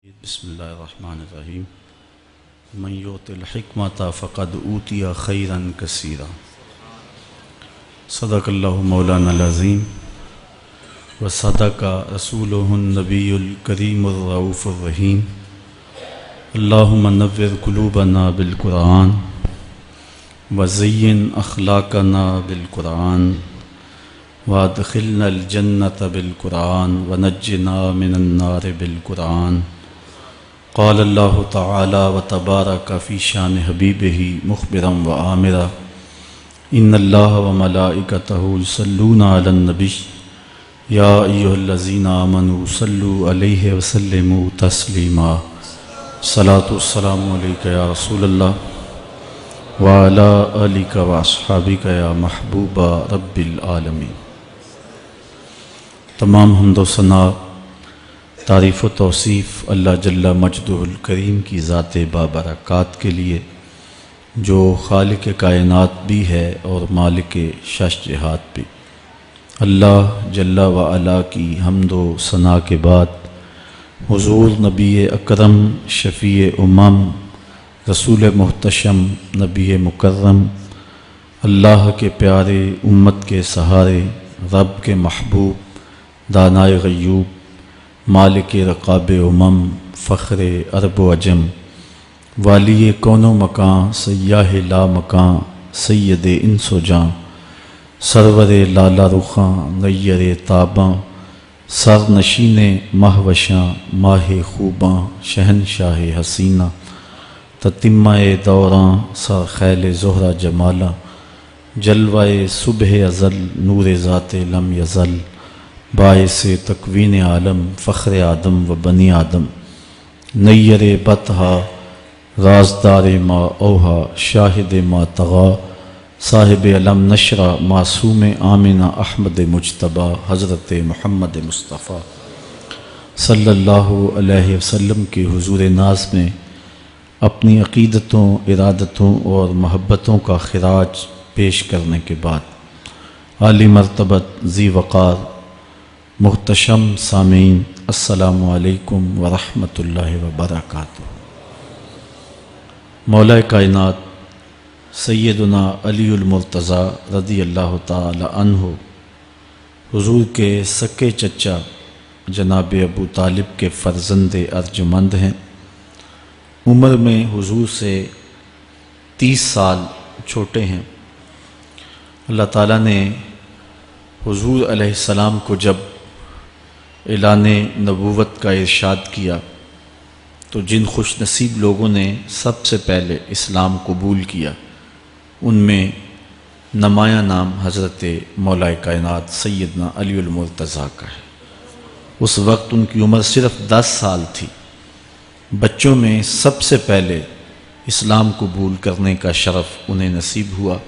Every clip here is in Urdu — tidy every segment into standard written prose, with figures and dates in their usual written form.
بسم اللہ الرحمن الرحیم من یؤت الحکمۃ فقد اوتی خیرا کثیرا صدق اللہ مولانا العظیم وصدق رسولہ النبی الکریم الرؤوف الرحیم اللہم نور قلوبنا بالقرآن وزین اخلاقنا بالقرآن وادخلنا الجنۃ بالقرآن ونجنا من النار بالقرآن قال اللہ تعالی وتبارک فی شان حبیبہ مخبرا وآمرا ان اللہ وملائکتہ یصلون علی النبی یا ایھا الذین آمنوا صلوا علیہ وسلموا تسلیما صلاۃ والسلام علیک یا رسول اللہ وعلی آلک واصحابک یا محبوب رب العالمین۔ تمام حمد و ثنا تعریف و توصیف اللہ جل مجدہ الکریم کی ذات بابرکات کے لیے جو خالق کائنات بھی ہے اور مالک شش جہات بھی۔ اللہ جل و علا کی حمد و ثنا کے بعد حضور نبی اکرم شفیع امم رسول محتشم نبی مکرم اللہ کے پیارے امت کے سہارے رب کے محبوب دانائے غیوب مالک رقاب امم فخر عرب و عجم والی کون و مکان سیاہ لا مکان سید انس و جاں سرور لالا رخاں نیر تاباں سر نشین مہوشاں ماہ خوباں شہنشاہ حسینہ تتمہ دوراں سر خیل زہرہ جمالا جلوہ صبح ازل نور ذات لم یزل باعث تکوین عالم فخر آدم و بنی آدم نیر بطحا رازدار ما اوہا شاہد ما طغا صاحب علم نشرہ معصوم آمنہ احمد مجتبیٰ حضرت محمد مصطفیٰ صلی اللہ علیہ وسلم کے حضور ناز میں اپنی عقیدتوں ارادتوں اور محبتوں کا خراج پیش کرنے کے بعد عالی مرتبت ذی وقار محتشم سامعین السلام علیکم ورحمۃ اللہ وبرکاتہ۔ مولا کائنات سیدنا علی المرتضیٰ رضی اللہ تعالی عنہ حضور کے سکے چچا جناب ابو طالب کے فرزند ارجمند ہیں۔ عمر میں حضور سے 30 سال چھوٹے ہیں۔ اللہ تعالیٰ نے حضور علیہ السلام کو جب اعلان نبوت کا ارشاد کیا تو جن خوش نصیب لوگوں نے سب سے پہلے اسلام قبول کیا ان میں نمایاں نام حضرت مولا کائنات سیدنا علی المرتضیٰ کا ہے۔ اس وقت ان کی عمر صرف 10 سال تھی۔ بچوں میں سب سے پہلے اسلام قبول کرنے کا شرف انہیں نصیب ہوا۔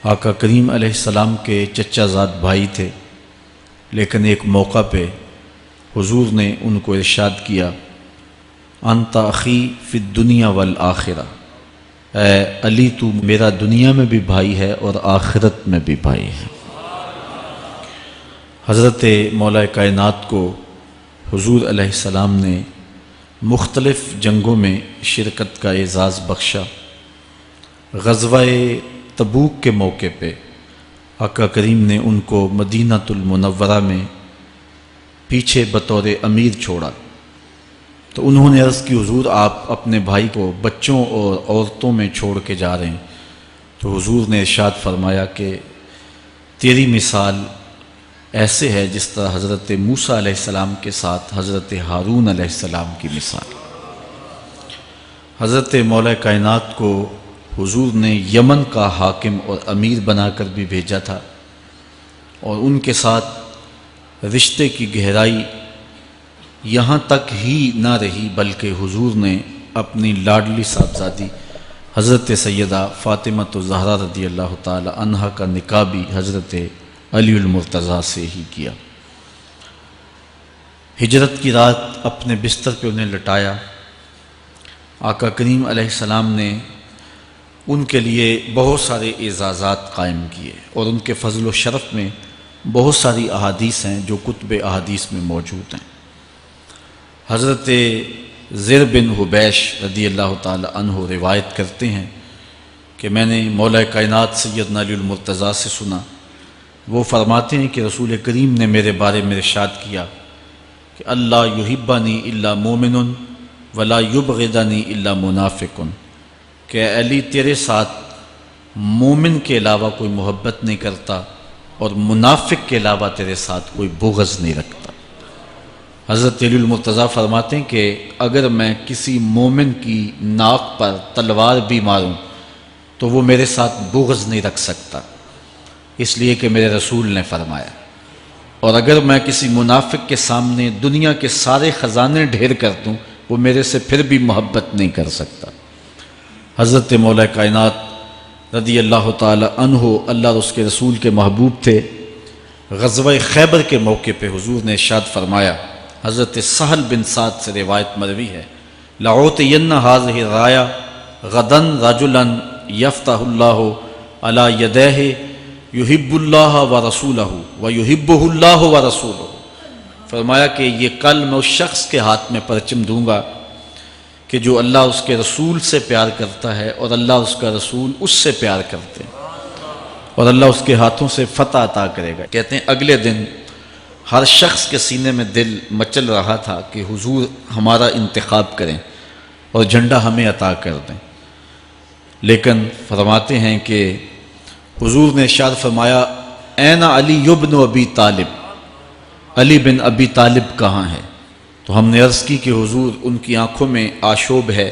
آقا کریم علیہ السلام کے چچا زاد بھائی تھے، لیکن ایک موقع پہ حضور نے ان کو ارشاد کیا انت اخی فی الدنیا والآخرہ، اے علی تو میرا دنیا میں بھی بھائی ہے اور آخرت میں بھی بھائی ہے۔ حضرت مولا کائنات کو حضور علیہ السلام نے مختلف جنگوں میں شرکت کا اعزاز بخشا۔ غزوہ تبوک کے موقع پہ آقا کریم نے ان کو مدینۃ المنورہ میں پیچھے بطور امیر چھوڑا تو انہوں نے عرض کی حضور آپ اپنے بھائی کو بچوں اور عورتوں میں چھوڑ کے جا رہے ہیں، تو حضور نے ارشاد فرمایا کہ تیری مثال ایسے ہے جس طرح حضرت موسیٰ علیہ السلام کے ساتھ حضرت ہارون علیہ السلام کی مثال۔ حضرت مولا کائنات کو حضور نے یمن کا حاکم اور امیر بنا کر بھی بھیجا تھا، اور ان کے ساتھ رشتے کی گہرائی یہاں تک ہی نہ رہی بلکہ حضور نے اپنی لاڈلی صاحبزادی حضرت سیدہ فاطمۃ الزہرا رضی اللہ تعالی عنہا کا نکاح بھی حضرت علی المرتضیٰ سے ہی کیا۔ ہجرت کی رات اپنے بستر پہ انہیں لٹایا۔ آقا کریم علیہ السلام نے ان کے لیے بہت سارے اعزازات قائم کیے، اور ان کے فضل و شرف میں بہت ساری احادیث ہیں جو کتب احادیث میں موجود ہیں۔ حضرت زر بن حبیش رضی اللہ تعالی عنہ روایت کرتے ہیں کہ میں نے مولا کائنات سیدنا علی المرتضیٰ سے سنا، وہ فرماتے ہیں کہ رسول کریم نے میرے بارے میں ارشاد کیا کہ اللہ یحبنی الا مومن ولا یبغضنی الا منافق، کہ اے علی تیرے ساتھ مومن کے علاوہ کوئی محبت نہیں کرتا اور منافق کے علاوہ تیرے ساتھ کوئی بغض نہیں رکھتا۔ حضرت علی المرتضیٰ فرماتے ہیں کہ اگر میں کسی مومن کی ناک پر تلوار بھی ماروں تو وہ میرے ساتھ بغض نہیں رکھ سکتا، اس لیے کہ میرے رسول نے فرمایا، اور اگر میں کسی منافق کے سامنے دنیا کے سارے خزانے ڈھیر کر دوں وہ میرے سے پھر بھی محبت نہیں کر سکتا۔ حضرت مولا کائنات رضی اللہ تعالی عنہ اللہ اور اس کے رسول کے محبوب تھے۔ غزوہ خیبر کے موقع پہ حضور نے ارشاد فرمایا، حضرت سہل بن سعد سے روایت مروی ہے، لَأُعْطِيَنَّ هَذِهِ الرَّايَةَ غَدًا رَجُلًا يَفْتَحُ اللَّهُ عَلَى يَدَيْهِ يُحِبُّ اللَّهَ وَرَسُولَهُ وَيُحِبُّهُ اللَّهُ وَرَسُولُهُ، فرمایا کہ یہ کل میں اس شخص کے ہاتھ میں پرچم دوں گا کہ جو اللہ اس کے رسول سے پیار کرتا ہے اور اللہ اس کا رسول اس سے پیار کرتے ہیں، اور اللہ اس کے ہاتھوں سے فتح عطا کرے گا۔ کہتے ہیں اگلے دن ہر شخص کے سینے میں دل مچل رہا تھا کہ حضور ہمارا انتخاب کریں اور جھنڈا ہمیں عطا کر دیں، لیکن فرماتے ہیں کہ حضور نے ارشاد فرمایا، این علی ابن ابی طالب، علی بن ابی طالب کہاں ہے؟ تو ہم نے عرض کی کہ حضور ان کی آنکھوں میں آشوب ہے،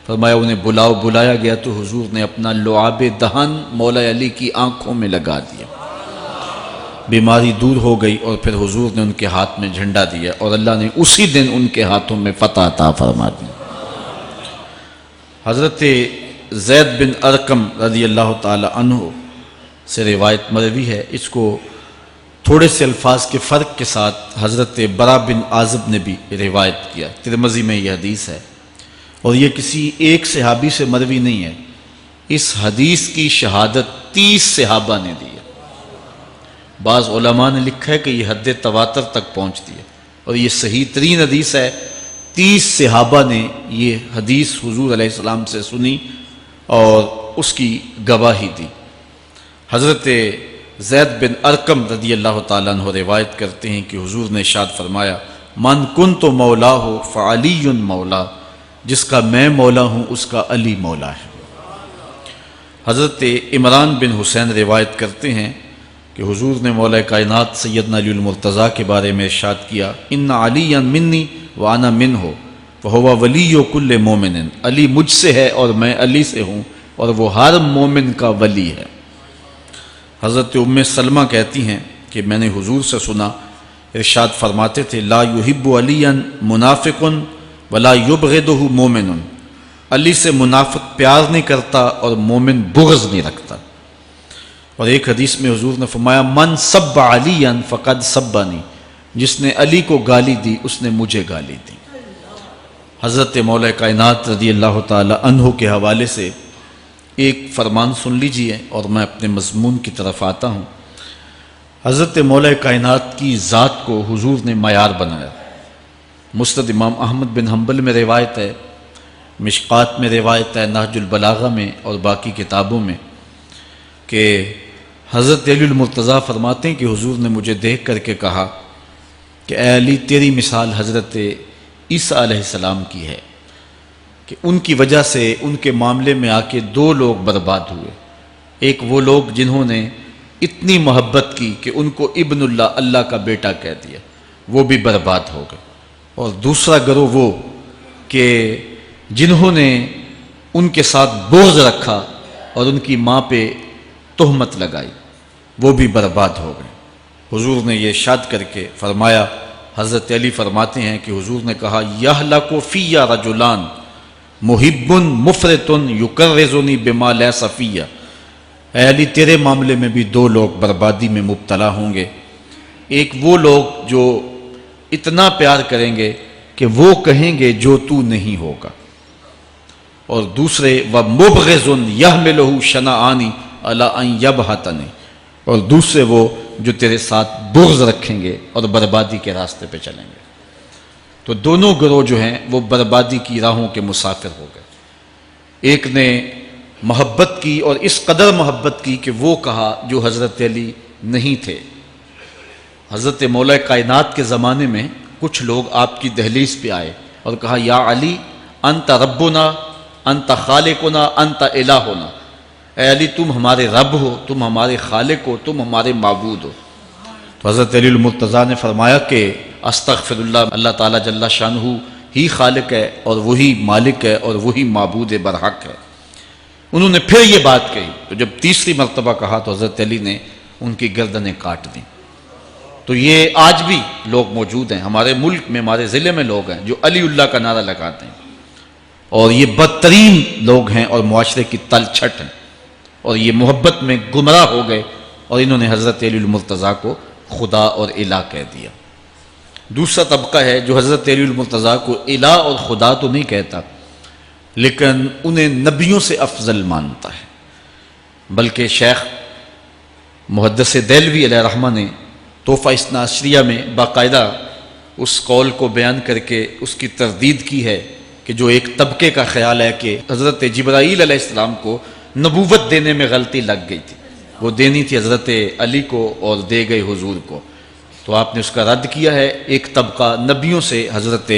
فرمایا انہیں بلاؤ۔ بلایا گیا تو حضور نے اپنا لعاب دہن مولا علی کی آنکھوں میں لگا دیا، بیماری دور ہو گئی، اور پھر حضور نے ان کے ہاتھ میں جھنڈا دیا اور اللہ نے اسی دن ان کے ہاتھوں میں فتح عطا فرما دی۔ حضرت زید بن ارقم رضی اللہ تعالی عنہ سے روایت مروی ہے، اس کو تھوڑے سے الفاظ کے فرق کے ساتھ حضرت برا بن عازب نے بھی روایت کیا، ترمذی میں یہ حدیث ہے، اور یہ کسی ایک صحابی سے مروی نہیں ہے، اس حدیث کی شہادت 30 صحابہ نے دی ہے۔ بعض علماء نے لکھا ہے کہ یہ حد تواتر تک پہنچتی ہے، اور یہ صحیح ترین حدیث ہے۔ 30 صحابہ نے یہ حدیث حضور علیہ السلام سے سنی اور اس کی گواہی دی۔ حضرت زید بن ارقم رضی اللہ تعالیٰ عنہ روایت کرتے ہیں کہ حضور نے ارشاد فرمایا، من کنت مولاہ فعلی مولا، جس کا میں مولا ہوں اس کا علی مولا ہے۔ حضرت عمران بن حسین روایت کرتے ہیں کہ حضور نے مولا کائنات سیدنا علی المرتضیٰ کے بارے میں ارشاد کیا، ان علی منی وانا منہ فہو ولی کل مومن، علی مجھ سے ہے اور میں علی سے ہوں، اور وہ ہر مومن کا ولی ہے۔ حضرت ام سلمہ کہتی ہیں کہ میں نے حضور سے سنا، ارشاد فرماتے تھے، لا یحب علی منافق ولا یبغضہ مومن، علی سے منافق پیار نہیں کرتا اور مومن بغض نہیں رکھتا۔ اور ایک حدیث میں حضور نے فرمایا، من سب علی فقد سبنی، جس نے علی کو گالی دی اس نے مجھے گالی دی۔ حضرت مولا کائنات رضی اللہ تعالی عنہ کے حوالے سے ایک فرمان سن لیجئے اور میں اپنے مضمون کی طرف آتا ہوں۔ حضرت مولا کائنات کی ذات کو حضور نے معیار بنایا۔ مسند امام احمد بن حنبل میں روایت ہے، مشکات میں روایت ہے، نہج البلاغہ میں اور باقی کتابوں میں، کہ حضرت علی المرتضیٰ فرماتے ہیں کہ حضور نے مجھے دیکھ کر کے کہا کہ اے علی، تیری مثال حضرت عیسیٰ علیہ السلام کی ہے کہ ان کی وجہ سے ان کے معاملے میں آ کے 2 لوگ برباد ہوئے۔ ایک وہ لوگ جنہوں نے اتنی محبت کی کہ ان کو ابن اللہ، اللہ کا بیٹا کہہ دیا، وہ بھی برباد ہو گئے، اور دوسرا گروہ وہ کہ جنہوں نے ان کے ساتھ بغض رکھا اور ان کی ماں پہ تہمت لگائی، وہ بھی برباد ہو گئے۔ حضور نے یہ ارشاد کر کے فرمایا، حضرت علی فرماتے ہیں کہ حضور نے کہا، یہلک فی رجلان محب مفرط یکرزنی بما لیس فی، اے علی تیرے معاملے میں بھی 2 لوگ بربادی میں مبتلا ہوں گے۔ ایک وہ لوگ جو اتنا پیار کریں گے کہ وہ کہیں گے جو تو نہیں ہوگا، اور دوسرے وَمُبْغِضٌ يَحْمِلُهُ شَنَآنِ عَلَىٰ أَن يَبْهَتَنِ، اور دوسرے وہ جو تیرے ساتھ بغض رکھیں گے اور بربادی کے راستے پہ چلیں گے۔ تو دونوں گروہ جو ہیں وہ بربادی کی راہوں کے مسافر ہو گئے۔ ایک نے محبت کی اور اس قدر محبت کی کہ وہ کہا جو حضرت علی نہیں تھے۔ حضرت مولا کائنات کے زمانے میں کچھ لوگ آپ کی دہلیز پہ آئے اور کہا یا علی انت ربنا انت خالقنا انت الہنا، اے علی تم ہمارے رب ہو، تم ہمارے خالق ہو، تم ہمارے معبود ہو۔ تو حضرت علی المرتضیٰ نے فرمایا کہ استغفر اللہ، اللہ تعالیٰ جل شانہ ہی خالق ہے اور وہی مالک ہے اور وہی معبود برحق ہے۔ انہوں نے پھر یہ بات کہی، تو جب تیسری مرتبہ کہا تو حضرت علی نے ان کی گردنیں کاٹ دیں۔ تو یہ آج بھی لوگ موجود ہیں ہمارے ملک میں، ہمارے ضلع میں لوگ ہیں جو علی اللہ کا نعرہ لگاتے ہیں، اور یہ بدترین لوگ ہیں اور معاشرے کی تل چھٹ ہیں، اور یہ محبت میں گمراہ ہو گئے اور انہوں نے حضرت علی المرتضیٰ کو خدا اور الہ کہہ دیا۔ دوسرا طبقہ ہے جو حضرت علی المرتضیٰ کو الہ اور خدا تو نہیں کہتا، لیکن انہیں نبیوں سے افضل مانتا ہے۔ بلکہ شیخ محدث دہلوی علیہ رحمہ نے تحفہ اثنا عشریہ میں باقاعدہ اس قول کو بیان کر کے اس کی تردید کی ہے کہ جو ایک طبقے کا خیال ہے کہ حضرت جبرائیل علیہ السلام کو نبوت دینے میں غلطی لگ گئی تھی، وہ دینی تھی حضرت علی کو اور دے گئے حضور کو، تو آپ نے اس کا رد کیا ہے۔ ایک طبقہ نبیوں سے حضرت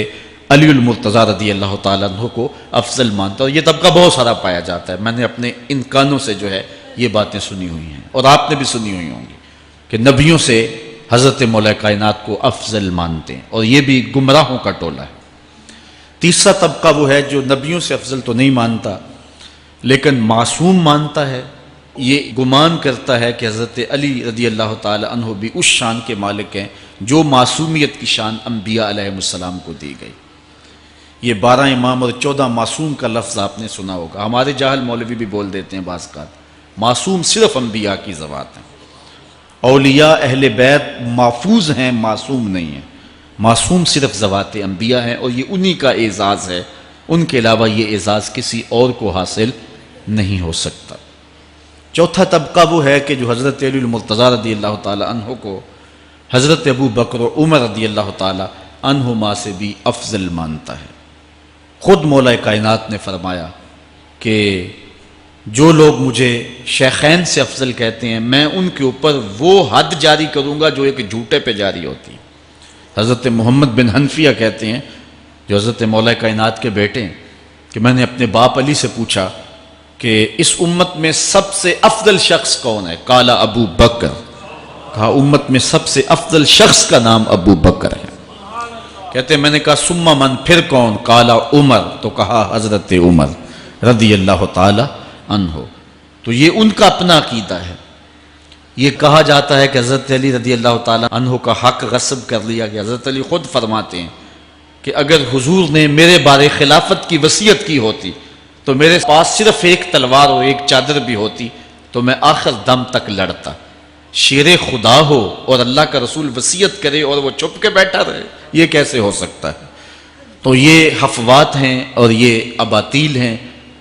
علی المرتضیٰ رضی اللہ تعالیٰ عنہ کو افضل مانتا ہے، اور یہ طبقہ بہت سارا پایا جاتا ہے۔ میں نے اپنے ان کانوں سے جو ہے یہ باتیں سنی ہوئی ہیں، اور آپ نے بھی سنی ہوئی ہوں گی کہ نبیوں سے حضرت مولا کائنات کو افضل مانتے ہیں، اور یہ بھی گمراہوں کا ٹولہ ہے۔ تیسرا طبقہ وہ ہے جو نبیوں سے افضل تو نہیں مانتا لیکن معصوم مانتا ہے، یہ گمان کرتا ہے کہ حضرت علی رضی اللہ تعالی عنہ بھی اس شان کے مالک ہیں جو معصومیت کی شان انبیاء علیہ السلام کو دی گئی۔ یہ 12 امام اور 14 معصوم کا لفظ آپ نے سنا ہوگا، ہمارے جاہل مولوی بھی بول دیتے ہیں بعض کا، معصوم صرف انبیاء کی ذوات ہیں، اولیاء اہل بیت محفوظ ہیں، معصوم نہیں ہیں، معصوم صرف ذوات انبیاء ہیں، اور یہ انہی کا اعزاز ہے، ان کے علاوہ یہ اعزاز کسی اور کو حاصل نہیں ہو سکتا۔ چوتھا طبقہ وہ ہے کہ جو حضرت علی المرتضیٰ رضی اللہ تعالی عنہ کو حضرت ابو بکر و عمر رضی اللہ تعالی عنہما سے بھی افضل مانتا ہے۔ خود مولا کائنات نے فرمایا کہ جو لوگ مجھے شیخین سے افضل کہتے ہیں میں ان کے اوپر وہ حد جاری کروں گا جو ایک جھوٹے پہ جاری ہوتی ہے۔ حضرت محمد بن حنفیہ کہتے ہیں جو حضرت مولا کائنات کے بیٹے ہیں کہ میں نے اپنے باپ علی سے پوچھا کہ اس امت میں سب سے افضل شخص کون ہے؟ قالا ابو بکر، کہا امت میں سب سے افضل شخص کا نام ابو بکر ہے۔ کہتے ہیں میں نے کہا ثم من، پھر کون؟ قالا عمر، تو کہا حضرت عمر رضی اللہ تعالی عنہ۔ تو یہ ان کا اپنا عقیدہ ہے۔ یہ کہا جاتا ہے کہ حضرت علی رضی اللہ تعالی عنہ کا حق غصب کر لیا گیا۔ حضرت علی خود فرماتے ہیں کہ اگر حضور نے میرے بارے خلافت کی وصیت کی ہوتی تو میرے پاس صرف ایک تلوار اور ایک چادر بھی ہوتی تو میں آخر دم تک لڑتا۔ شیر خدا ہو اور اللہ کا رسول وصیت کرے اور وہ چھپ کے بیٹھا رہے، یہ کیسے ہو سکتا ہے؟ تو یہ حفوات ہیں اور یہ اباطیل ہیں،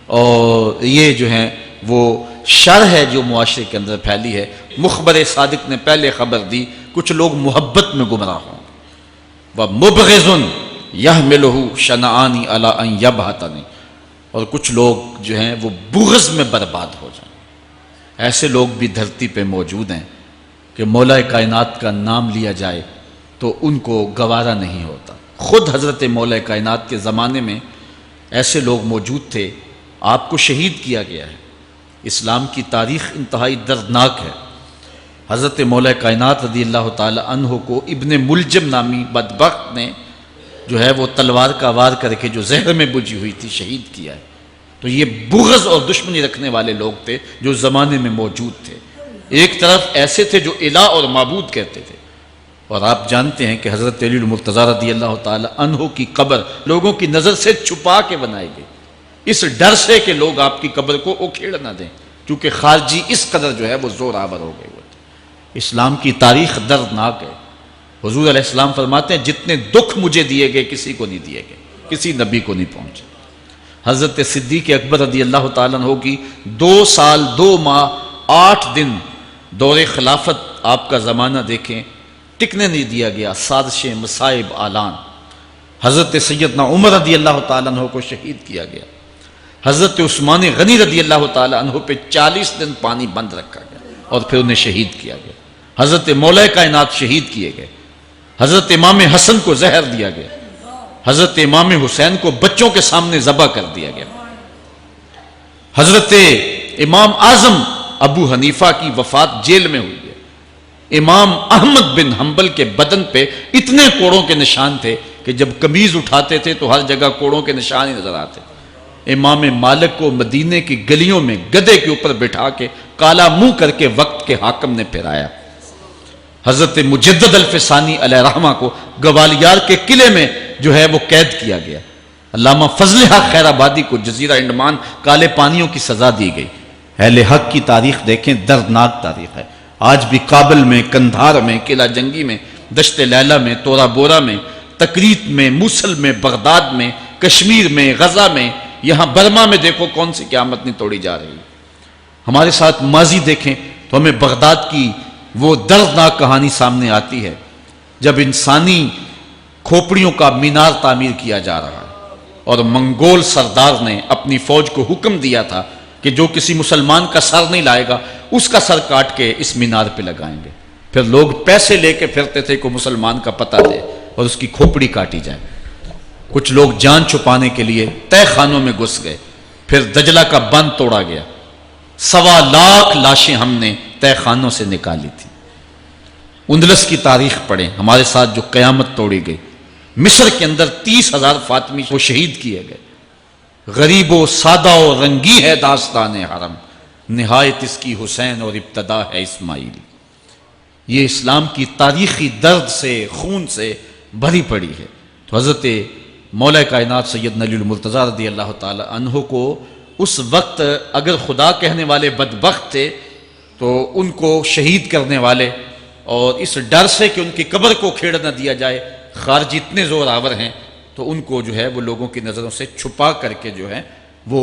اور یہ جو ہیں وہ شر ہے جو معاشرے کے اندر پھیلی ہے۔ مخبر صادق نے پہلے خبر دی کچھ لوگ محبت میں گمراہ ہوں، وَمُبْغِضٌ يَحْمِلُهُ شَنَآنِ عَلَىٰ أَن يَبْهَتَنِ، اور کچھ لوگ جو ہیں وہ بغض میں برباد ہو جائیں۔ ایسے لوگ بھی دھرتی پہ موجود ہیں کہ مولا کائنات کا نام لیا جائے تو ان کو گوارا نہیں ہوتا۔ خود حضرت مولا کائنات کے زمانے میں ایسے لوگ موجود تھے، آپ کو شہید کیا گیا ہے۔ اسلام کی تاریخ انتہائی دردناک ہے۔ حضرت مولا کائنات رضی اللہ تعالی عنہ کو ابن ملجم نامی بدبخت نے جو ہے وہ تلوار کا وار کر کے جو زہر میں بجھی ہوئی تھی شہید کیا ہے۔ تو یہ بغض اور دشمنی رکھنے والے لوگ تھے جو زمانے میں موجود تھے۔ ایک طرف ایسے تھے جو الہ اور معبود کہتے تھے، اور آپ جانتے ہیں کہ حضرت علی المرتضیٰ رضی اللہ تعالی عنہ کی قبر لوگوں کی نظر سے چھپا کے بنائی گئی، اس ڈر سے کہ لوگ آپ کی قبر کو اکھیڑ نہ دیں، کیونکہ خارجی اس قدر جو ہے وہ زور آور ہو گئے ہوئے تھے۔ اسلام کی تاریخ دردناک ہے۔ حضور علیہ السلام فرماتے ہیں جتنے دکھ مجھے دیے گئے کسی کو نہیں دیے گئے، کسی نبی کو نہیں پہنچے۔ حضرت صدیق اکبر رضی اللہ تعالیٰ عنہ کی 2 سال 2 ماہ 8 دن دور خلافت، آپ کا زمانہ دیکھیں، ٹکنے نہیں دیا گیا، سازشیں، مصائب، اعلان۔ حضرت سیدنا عمر رضی اللہ تعالیٰ عنہ کو شہید کیا گیا، حضرت عثمان غنی رضی اللہ تعالیٰ عنہ پہ 40 دن پانی بند رکھا گیا اور پھر انہیں شہید کیا گیا، حضرت مولا کائنات شہید کیے گئے، حضرت امام حسن کو زہر دیا گیا، حضرت امام حسین کو بچوں کے سامنے ذبح کر دیا گیا، حضرت امام اعظم ابو حنیفہ کی وفات جیل میں ہوئی ہے، امام احمد بن حنبل کے بدن پہ اتنے کوڑوں کے نشان تھے کہ جب قمیض اٹھاتے تھے تو ہر جگہ کوڑوں کے نشان ہی نظر آتے. امام مالک کو مدینے کی گلیوں میں گدھے کے اوپر بٹھا کے کالا منہ کر کے وقت کے حاکم نے پھرایا. حضرت مجدد الفسانی علیہ رحمہ کو گوالیار کے قلعے میں جو ہے وہ قید کیا گیا. علامہ فضل حق خیر آبادی کو جزیرہ انڈمان کالے پانیوں کی سزا دی گئی. اہل حق کی تاریخ دیکھیں، دردناک تاریخ ہے. آج بھی کابل میں، کندھار میں، قلعہ جنگی میں، دشت لیلہ میں، تورا بورا میں، تکریت میں، موصل میں، بغداد میں، کشمیر میں، غزہ میں، یہاں برما میں دیکھو کون سی قیامت نہیں توڑی جا رہی. ہمارے ساتھ ماضی دیکھیں تو ہمیں بغداد کی وہ دردناک کہانی سامنے آتی ہے جب انسانی کھوپڑیوں کا مینار تعمیر کیا جا رہا ہے اور منگول سردار نے اپنی فوج کو حکم دیا تھا کہ جو کسی مسلمان کا سر نہیں لائے گا اس کا سر کاٹ کے اس مینار پہ لگائیں گے. پھر لوگ پیسے لے کے پھرتے تھے کہ مسلمان کا پتہ دے اور اس کی کھوپڑی کاٹی جائے. کچھ لوگ جان چھپانے کے لیے تہہ خانوں میں گھس گئے. پھر دجلہ کا بند توڑا گیا. 1.25 لاکھ لاشیں ہم نے تہہ خانوں سے نکالی تھی. اندلس کی تاریخ پڑھیں، ہمارے ساتھ جو قیامت توڑی گئی. مصر کے اندر 30,000 فاطمی وہ شہید کیے گئے. غریب و سادہ و رنگی ہے داستان حرم، نہایت اس کی حسین اور ابتدا ہے اسماعیل. یہ اسلام کی تاریخی درد سے، خون سے بھری پڑی ہے. تو حضرت مولا کائنات سید علی المرتضی رضی اللہ تعالی عنہ کو اس وقت اگر خدا کہنے والے بدبخت تھے تو ان کو شہید کرنے والے اور اس ڈر سے کہ ان کی قبر کو کھیڑ نہ دیا جائے خارجی اتنے زور آور ہیں تو ان کو جو ہے وہ لوگوں کی نظروں سے چھپا کر کے جو ہے وہ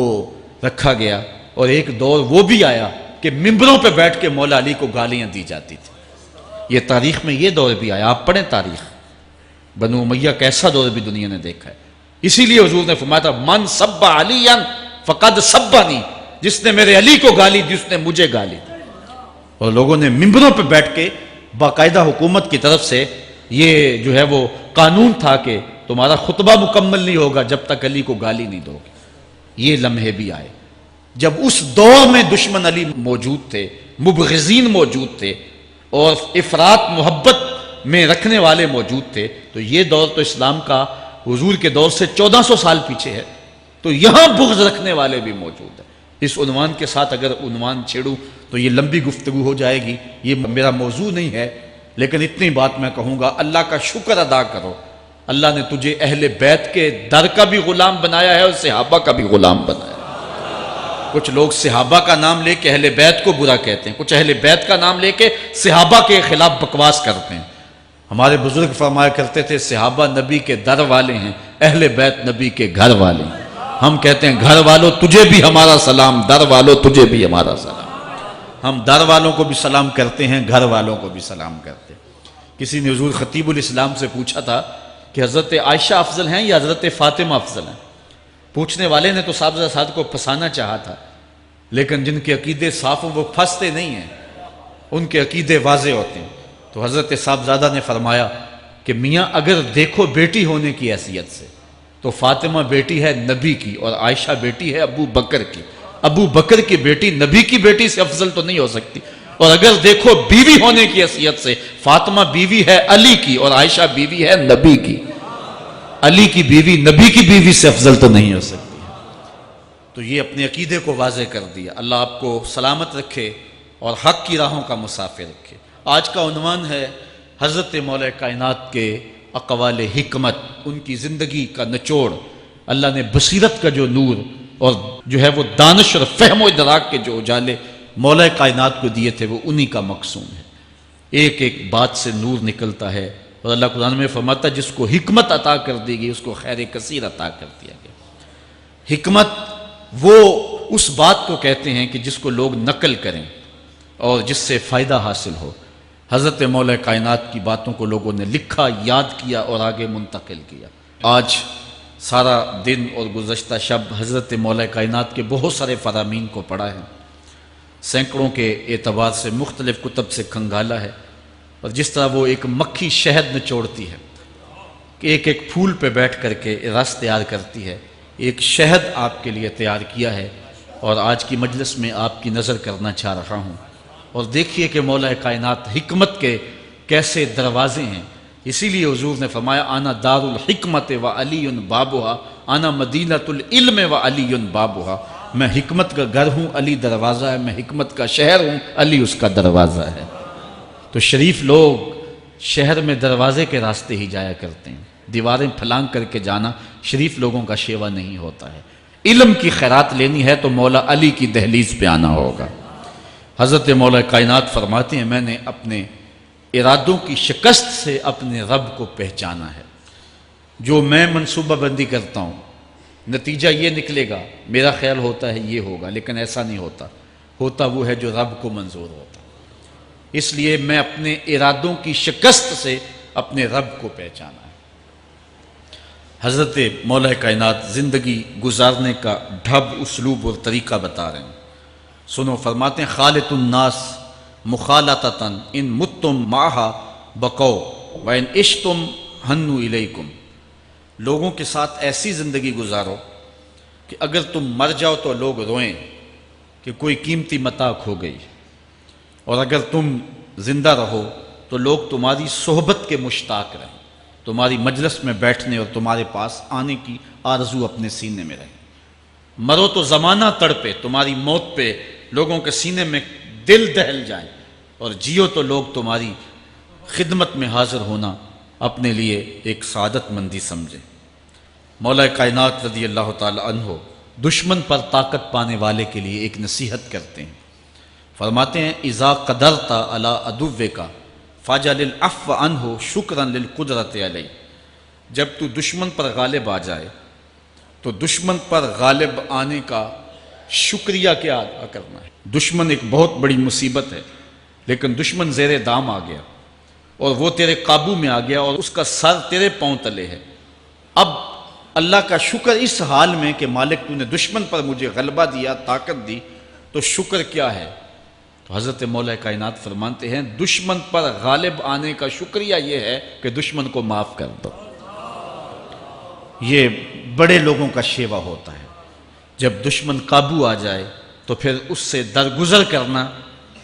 رکھا گیا. اور ایک دور وہ بھی آیا کہ ممبروں پہ بیٹھ کے مولا علی کو گالیاں دی جاتی تھی. یہ تاریخ میں یہ دور بھی آیا. آپ پڑھیں تاریخ، بنو امیہ کا ایسا دور بھی دنیا نے دیکھا ہے. اسی لیے حضور نے فرمایا تھا من سب علی فقد سبنی، جس نے میرے علی کو گالی دی اس نے مجھے گالی دی. اور لوگوں نے ممبروں پہ بیٹھ کے باقاعدہ حکومت کی طرف سے یہ جو ہے وہ قانون تھا کہ تمہارا خطبہ مکمل نہیں ہوگا جب تک علی کو گالی نہیں دو گے. یہ لمحے بھی آئے جب اس دور میں دشمن علی موجود تھے، مبغضین موجود تھے اور افراط محبت میں رکھنے والے موجود تھے. تو یہ دور تو اسلام کا حضور کے دور سے 1400 سال پیچھے ہے. تو یہاں بغض رکھنے والے بھی موجود ہیں. اس عنوان کے ساتھ اگر عنوان چھیڑوں تو یہ لمبی گفتگو ہو جائے گی، یہ میرا موضوع نہیں ہے. لیکن اتنی بات میں کہوں گا، اللہ کا شکر ادا کرو، اللہ نے تجھے اہل بیت کے در کا بھی غلام بنایا ہے اور صحابہ کا بھی غلام بنایا ہے. کچھ لوگ صحابہ کا نام لے کے اہل بیت کو برا کہتے ہیں، کچھ اہل بیت کا نام لے کے صحابہ کے خلاف بکواس کرتے ہیں. ہمارے بزرگ فرمایا کرتے تھے صحابہ نبی کے در والے ہیں، اہل بیت نبی کے گھر والے ہیں. ہم کہتے ہیں گھر والوں تجھے بھی ہمارا سلام، در والوں تجھے بھی ہمارا سلام. ہم در والوں کو بھی سلام کرتے ہیں، گھر والوں کو بھی سلام کرتے ہیں. کسی نے حضور خطیب الاسلام سے پوچھا تھا کہ حضرت عائشہ افضل ہیں یا حضرت فاطمہ افضل ہیں. پوچھنے والے نے تو صاحبزادہ کو پھنسانا چاہا تھا، لیکن جن کے عقیدے صاف ہوں وہ پھنستے نہیں ہیں، ان کے عقیدے واضح ہوتے ہیں. تو حضرت صاحبزادہ نے فرمایا کہ میاں اگر دیکھو بیٹی ہونے کی حیثیت سے تو فاطمہ بیٹی ہے نبی کی اور عائشہ بیٹی ہے ابو بکر کی. ابو بکر کی بیٹی نبی کی بیٹی سے افضل تو نہیں ہو سکتی. اور اگر دیکھو بیوی ہونے کی حیثیت سے فاطمہ بیوی ہے علی کی اور عائشہ بیوی ہے نبی کی. علی کی بیوی نبی کی بیوی سے افضل تو نہیں ہو سکتی. تو یہ اپنے عقیدے کو واضح کر دیا. اللہ آپ کو سلامت رکھے اور حق کی راہوں کا مسافر رکھے. آج کا عنوان ہے حضرت مولا کائنات کے اقوال حکمت، ان کی زندگی کا نچوڑ. اللہ نے بصیرت کا جو نور اور جو ہے وہ دانش اور فہم و ادراک کے جو اجالے مولا کائنات کو دیے تھے وہ انہی کا مقصود ہے. ایک ایک بات سے نور نکلتا ہے اور اللہ قرآن میں فرماتا ہے جس کو حکمت عطا کر دی گئی اس کو خیر کثیر عطا کر دیا گیا. حکمت وہ اس بات کو کہتے ہیں کہ جس کو لوگ نقل کریں اور جس سے فائدہ حاصل ہو. حضرت مولا کائنات کی باتوں کو لوگوں نے لکھا، یاد کیا اور آگے منتقل کیا. آج سارا دن اور گزشتہ شب حضرت مولا کائنات کے بہت سارے فرامین کو پڑھا ہے، سینکڑوں کے اعتبار سے مختلف کتب سے کھنگالا ہے، اور جس طرح وہ ایک مکھی شہد نچوڑتی ہے کہ ایک ایک پھول پہ بیٹھ کر کے رس تیار کرتی ہے، ایک شہد آپ کے لیے تیار کیا ہے، اور آج کی مجلس میں آپ کی نظر کرنا چاہ رہا ہوں۔ اور دیکھیے کہ مولا کائنات حکمت کے کیسے دروازے ہیں۔ اسی لیے حضور نے فرمایا آنا دار الحکمت و علی بابھا، آنا مدینۃ العلم و علی بابھا، میں حکمت کا گھر ہوں، علی دروازہ ہے، میں حکمت کا شہر ہوں، علی اس کا دروازہ ہے۔ تو شریف لوگ شہر میں دروازے کے راستے ہی جایا کرتے ہیں، دیواریں پھلانگ کر کے جانا شریف لوگوں کا شیوا نہیں ہوتا ہے۔ علم کی خیرات لینی ہے تو مولا علی کی دہلیز پہ آنا ہوگا۔ حضرت مولا کائنات فرماتے ہیں میں نے اپنے ارادوں کی شکست سے اپنے رب کو پہچانا ہے۔ جو میں منصوبہ بندی کرتا ہوں نتیجہ یہ نکلے گا، میرا خیال ہوتا ہے یہ ہوگا، لیکن ایسا نہیں ہوتا، ہوتا وہ ہے جو رب کو منظور ہوتا۔ اس لیے میں اپنے ارادوں کی شکست سے اپنے رب کو پہچانا ہے۔ حضرت مولا کائنات زندگی گزارنے کا ڈھب، اسلوب اور طریقہ بتا رہے ہیں، سنو۔ فرماتے ہیں خالط الناس مخالطتاً ان متتم معہا بقو وان عشتم ہنو الیکم، لوگوں کے ساتھ ایسی زندگی گزارو کہ اگر تم مر جاؤ تو لوگ روئیں کہ کوئی قیمتی متاع کھو گئی، اور اگر تم زندہ رہو تو لوگ تمہاری صحبت کے مشتاق رہیں، تمہاری مجلس میں بیٹھنے اور تمہارے پاس آنے کی آرزو اپنے سینے میں رہیں۔ مرو تو زمانہ تڑپے، تمہاری موت پہ لوگوں کے سینے میں دل دہل جائیں، اور جیو تو لوگ تمہاری خدمت میں حاضر ہونا اپنے لیے ایک سعادت مندی سمجھیں۔ مولا کائنات رضی اللہ تعالی عنہ دشمن پر طاقت پانے والے کے لیے ایک نصیحت کرتے ہیں، فرماتے ہیں اذا قدرت علی عدوک فاجعل العفو عنہ شکرا للقدرت علیہ، جب تو دشمن پر غالب آ جائے تو دشمن پر غالب آنے کا شکریہ کیا ادا کرنا ہے۔ دشمن ایک بہت بڑی مصیبت ہے، لیکن دشمن زیر دام آ گیا اور وہ تیرے قابو میں آ گیا اور اس کا سر تیرے پاؤں تلے ہے۔ اب اللہ کا شکر اس حال میں کہ مالک تو نے دشمن پر مجھے غلبہ دیا، طاقت دی، تو شکر کیا ہے؟ تو حضرت مولا کائنات فرماتے ہیں دشمن پر غالب آنے کا شکریہ یہ ہے کہ دشمن کو معاف کر دو۔ یہ بڑے لوگوں کا شیوا ہوتا ہے، جب دشمن قابو آ جائے تو پھر اس سے درگزر کرنا،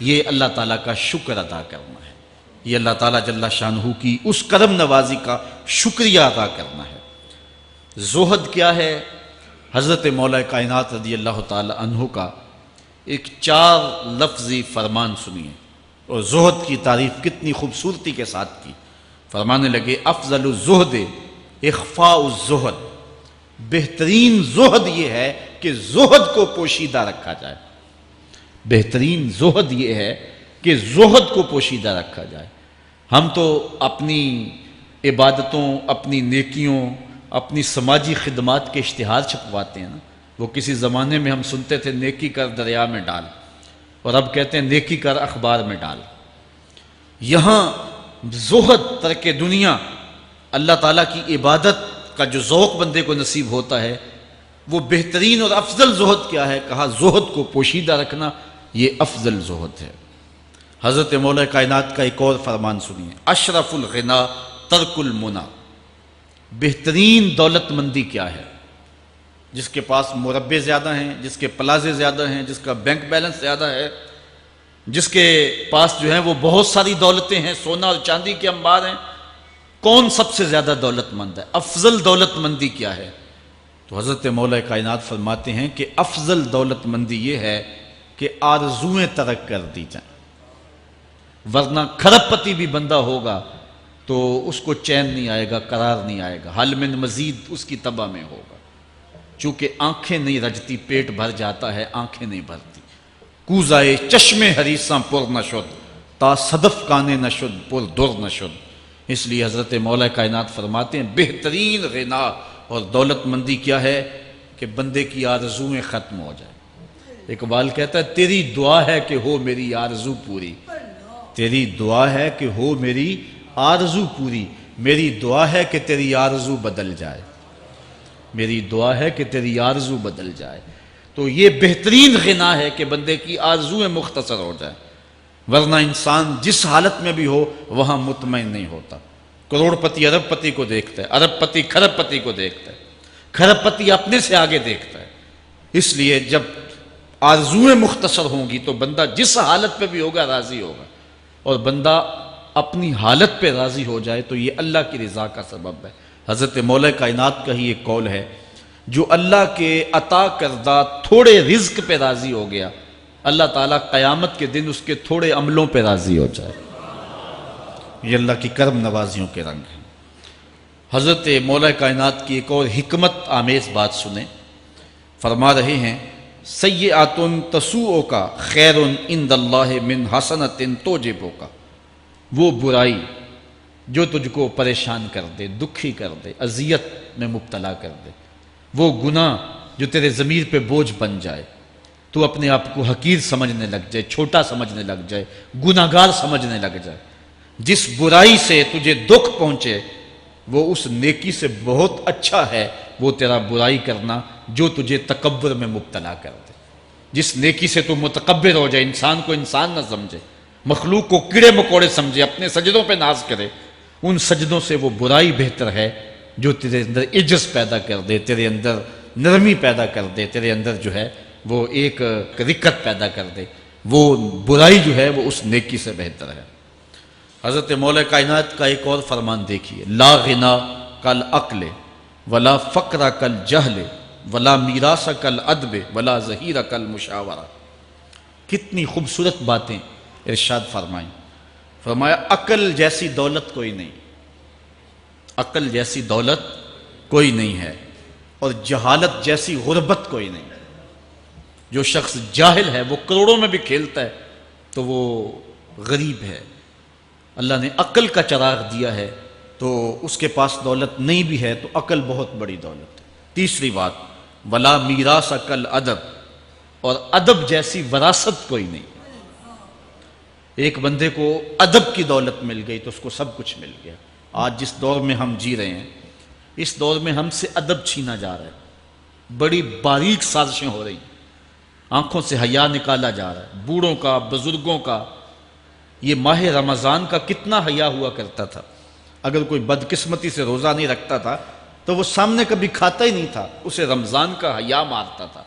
یہ اللہ تعالیٰ کا شکر ادا کرنا ہے، یہ اللہ تعالیٰ جل شانہ کی اس کرم نوازی کا شکریہ ادا کرنا ہے۔ زہد کیا ہے؟ حضرت مولا کائنات رضی اللہ تعالی عنہ کا ایک 4 لفظی فرمان سنیے، اور زہد کی تعریف کتنی خوبصورتی کے ساتھ کی۔ فرمانے لگے افضل الزہد اخفاء الزہد، بہترین زہد یہ ہے کہ زہد کو پوشیدہ رکھا جائے، بہترین زہد یہ ہے کہ زہد کو پوشیدہ رکھا جائے۔ ہم تو اپنی عبادتوں، اپنی نیکیوں، اپنی سماجی خدمات کے اشتہار چھپواتے ہیں نا۔ وہ کسی زمانے میں ہم سنتے تھے نیکی کر دریا میں ڈال، اور اب کہتے ہیں نیکی کر اخبار میں ڈال۔ یہاں زہد، ترک دنیا، اللہ تعالیٰ کی عبادت کا جو ذوق بندے کو نصیب ہوتا ہے، وہ بہترین اور افضل زہد کیا ہے؟ کہا زہد کو پوشیدہ رکھنا، یہ افضل زہد ہے۔ حضرت مولا کائنات کا ایک اور فرمان سنیے، اشرف الغنا ترک المنا، بہترین دولت مندی کیا ہے؟ جس کے پاس مربے زیادہ ہیں، جس کے پلازے زیادہ ہیں، جس کا بینک بیلنس زیادہ ہے، جس کے پاس جو ہیں وہ بہت ساری دولتیں ہیں، سونا اور چاندی کے انبار ہیں، کون سب سے زیادہ دولت مند ہے؟ افضل دولت مندی کیا ہے؟ تو حضرت مولا کائنات فرماتے ہیں کہ افضل دولت مندی یہ ہے کہ آرزویں ترک کر دی جائیں، ورنہ کھرب پتی بھی بندہ ہوگا تو اس کو چین نہیں آئے گا، قرار نہیں آئے گا، حل من مزید اس کی تباہ میں ہوگا۔ چونکہ آنکھیں نہیں رجتی، پیٹ بھر جاتا ہے، آنکھیں نہیں بھرتی۔ کوزائے چشم حریصاں پر نشد تا صدف کانے نشد پر در نشد۔ اس لیے حضرت مولا کائنات فرماتے ہیں بہترین غنا اور دولت مندی کیا ہے؟ کہ بندے کی آرزویں ختم ہو جائیں۔ اقبال کہتا ہے تیری دعا ہے کہ ہو میری آرزو پوری، تیری دعا ہے کہ ہو میری آرزو پوری، میری دعا ہے کہ تیری آرزو بدل جائے، میری دعا ہے کہ تیری آرزو بدل جائے۔ تو یہ بہترین غنا ہے کہ بندے کی آرزویں مختصر ہو جائیں، ورنہ انسان جس حالت میں بھی ہو وہاں مطمئن نہیں ہوتا۔ کروڑ پتی ارب پتی کو دیکھتا ہے، ارب پتی کھرب پتی کو دیکھتا ہے، کھرب پتی اپنے سے آگے دیکھتا ہے۔ اس لیے جب آرزویں مختصر ہوں گی تو بندہ جس حالت پہ بھی ہوگا راضی ہوگا، اور بندہ اپنی حالت پہ راضی ہو جائے تو یہ اللہ کی رضا کا سبب ہے۔ حضرت مولا کائنات کا ہی ایک قول ہے، جو اللہ کے عطا کردہ تھوڑے رزق پہ راضی ہو گیا، اللہ تعالیٰ قیامت کے دن اس کے تھوڑے عملوں پہ راضی ہو جائے۔ یہ اللہ کی کرم نوازیوں کے رنگ ہیں۔ حضرت مولا کائنات کی ایک اور حکمت آمیز بات سنیں، فرما رہے ہیں سیئات تسوء کا خیر عند اللہ من حسنۃ توجب کا، وہ برائی جو تجھ کو پریشان کر دے، دکھی کر دے، اذیت میں مبتلا کر دے، وہ گناہ جو تیرے ضمیر پہ بوجھ بن جائے، تو اپنے آپ کو حقیر سمجھنے لگ جائے، چھوٹا سمجھنے لگ جائے، گناہگار سمجھنے لگ جائے، جس برائی سے تجھے دکھ پہنچے وہ اس نیکی سے بہت اچھا ہے وہ تیرا برائی کرنا جو تجھے تکبر میں مبتلا کر دے۔ جس نیکی سے تو متکبر ہو جائے، انسان کو انسان نہ سمجھے، مخلوق کو کیڑے مکوڑے سمجھے، اپنے سجدوں پہ ناز کرے، ان سجدوں سے وہ برائی بہتر ہے جو تیرے اندر عجز پیدا کر دے، تیرے اندر نرمی پیدا کر دے، تیرے اندر جو ہے وہ ایک رکت پیدا کر دے۔ وہ برائی جو ہے وہ اس نیکی سے بہتر ہے۔ حضرت مولا کائنات کا ایک اور فرمان دیکھیے، لا غنا کل عقل ولا فقر کل جہل ولا میراث کل ادب ولا ظہیر کل مشاورہ۔ کتنی خوبصورت باتیں ارشاد فرمائیں۔ فرمایا عقل جیسی دولت کوئی نہیں، عقل جیسی دولت کوئی نہیں ہے، اور جہالت جیسی غربت کوئی نہیں۔ جو شخص جاہل ہے وہ کروڑوں میں بھی کھیلتا ہے تو وہ غریب ہے۔ اللہ نے عقل کا چراغ دیا ہے تو اس کے پاس دولت نہیں بھی ہے تو عقل بہت بڑی دولت ہے۔ تیسری بات، ولا میراث کل ادب، اور ادب جیسی وراثت کوئی نہیں۔ ایک بندے کو ادب کی دولت مل گئی تو اس کو سب کچھ مل گیا۔ آج جس دور میں ہم جی رہے ہیں، اس دور میں ہم سے ادب چھینا جا رہا ہے، بڑی باریک سازشیں ہو رہی ہیں، آنکھوں سے حیا نکالا جا رہا ہے، بوڑھوں کا، بزرگوں کا۔ یہ ماہ رمضان کا کتنا حیا ہوا کرتا تھا، اگر کوئی بدقسمتی سے روزہ نہیں رکھتا تھا تو وہ سامنے کبھی کھاتا ہی نہیں تھا، اسے رمضان کا حیا مارتا تھا۔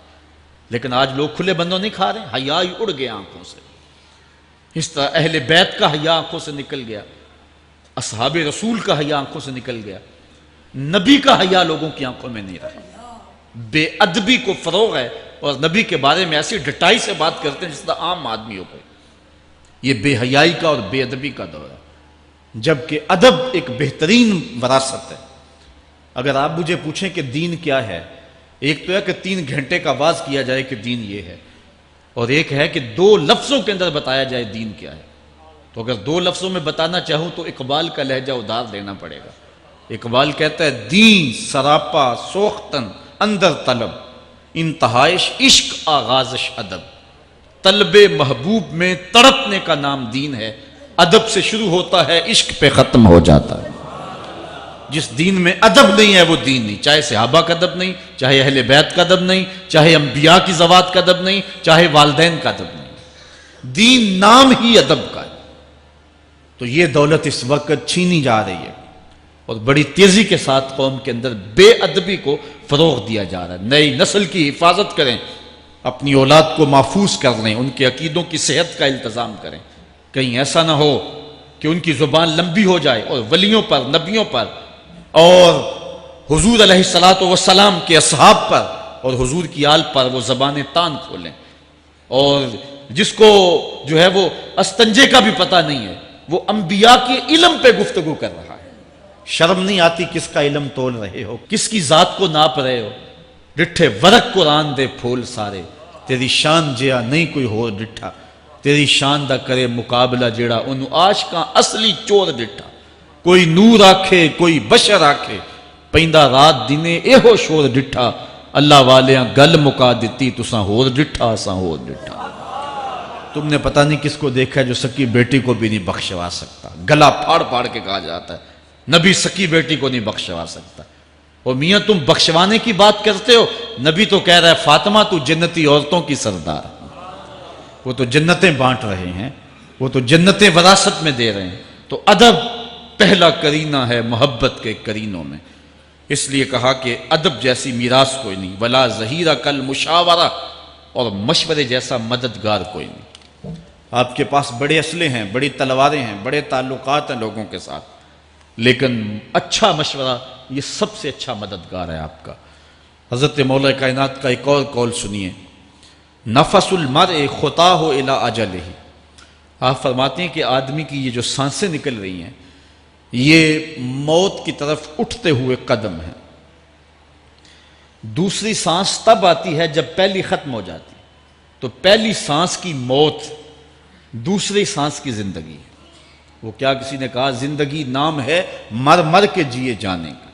لیکن آج لوگ کھلے بندوں نہیں کھا رہے، حیا ہی اڑ گیا آنکھوں سے۔ اس طرح اہل بیت کا حیا آنکھوں سے نکل گیا، اصحاب رسول کا حیا آنکھوں سے نکل گیا، نبی کا حیا لوگوں کی آنکھوں میں نہیں رہا۔ بے ادبی کو فروغ ہے، اور نبی کے بارے میں ایسی ڈٹائی سے بات کرتے ہیں جس طرح عام آدمی ہو گئے۔ یہ بے حیائی کا اور بے ادبی کا دور ہے، جبکہ ادب ایک بہترین وراثت ہے۔ اگر آپ مجھے پوچھیں کہ دین کیا ہے، ایک تو ہے کہ 3 گھنٹے کا واز کیا جائے کہ دین یہ ہے، اور ایک ہے کہ 2 لفظوں کے اندر بتایا جائے دین کیا ہے۔ تو اگر 2 لفظوں میں بتانا چاہوں تو اقبال کا لہجہ ادھار لینا پڑے گا۔ اقبال کہتا ہے دین سراپا سوختن اندر طلب، انتہائش عشق آغازش ادب۔ طلب محبوب میں تڑپنے کا نام دین ہے، ادب سے شروع ہوتا ہے، عشق پہ ختم ہو جاتا ہے۔ جس دین میں ادب نہیں ہے وہ دین نہیں، چاہے صحابہ کا ادب نہیں، چاہے اہل بیت کا ادب نہیں، چاہے انبیاء کی ذوات کا ادب نہیں، چاہے والدین کا ادب نہیں، دین نام ہی ادب کا ہے۔ تو یہ دولت اس وقت چھینی جا رہی ہے، اور بڑی تیزی کے ساتھ قوم کے اندر بے ادبی کو فروغ دیا جا رہا ہے۔ نئی نسل کی حفاظت کریں، اپنی اولاد کو محفوظ کر لیں، ان کے عقیدوں کی صحت کا التزام کریں، کہیں ایسا نہ ہو کہ ان کی زبان لمبی ہو جائے اور ولیوں پر، نبیوں پر اور حضور علیہ الصلاۃ والسلام کے اصحاب پر اور حضور کی آل پر وہ زبانیں تان کھولیں۔ اور جس کو جو ہے وہ استنجے کا بھی پتہ نہیں ہے، وہ انبیاء کے علم پہ گفتگو کر رہا ہے۔ شرم نہیں آتی کس کا علم تول رہے ہو، کس کی ذات کو ناپ رہے ہو۔ ڈٹھے ورق قرآن دے پھول سارے، تیری شان جیا نہیں کوئی ہو ڈٹھا، تیری شان دا کرے مقابلہ جیڑا انہوں عاشقاں اصلی چور ڈٹھا۔ کوئی نور آکھے کوئی بشر آکھے، پیندہ رات دینے ایہو شور ڈٹھا، اللہ والیاں گل مکا دیتی تساں ہور ڈٹھا اساں ہور ڈٹھا۔ تم نے پتہ نہیں کس کو دیکھا جو سکی بیٹی کو بھی نہیں بخشوا سکتا، گلا پھاڑ پھاڑ کے کہا جاتا ہے نبی سکی بیٹی کو نہیں بخشوا سکتا۔ اور میاں تم بخشوانے کی بات کرتے ہو، نبی تو کہہ رہا ہے فاطمہ تو جنتی عورتوں کی سردار ہے، وہ تو جنتیں بانٹ رہے ہیں، وہ تو جنتیں وراثت میں دے رہے ہیں۔ تو ادب پہلا کرینہ ہے محبت کے کرینوں میں، اس لیے کہا کہ ادب جیسی میراث کوئی نہیں، ولا ظہیرہ کل مشاورہ، اور مشورے جیسا مددگار کوئی نہیں۔ آپ کے پاس بڑے اسلحے ہیں، بڑی تلواریں ہیں، بڑے تعلقات ہیں لوگوں کے ساتھ، لیکن اچھا مشورہ یہ سب سے اچھا مددگار ہے آپ کا۔ حضرت مولا کائنات کا ایک اور قول سنیے، نفس المرء خطاہ الی اجلہ، آپ فرماتے ہیں کہ آدمی کی یہ جو سانسیں نکل رہی ہیں یہ موت کی طرف اٹھتے ہوئے قدم ہیں۔ دوسری سانس تب آتی ہے جب پہلی ختم ہو جاتی، تو پہلی سانس کی موت، دوسری سانس کی زندگی ہے۔ وہ کیا کسی نے کہا زندگی نام ہے مر مر کے جیے جانے کا،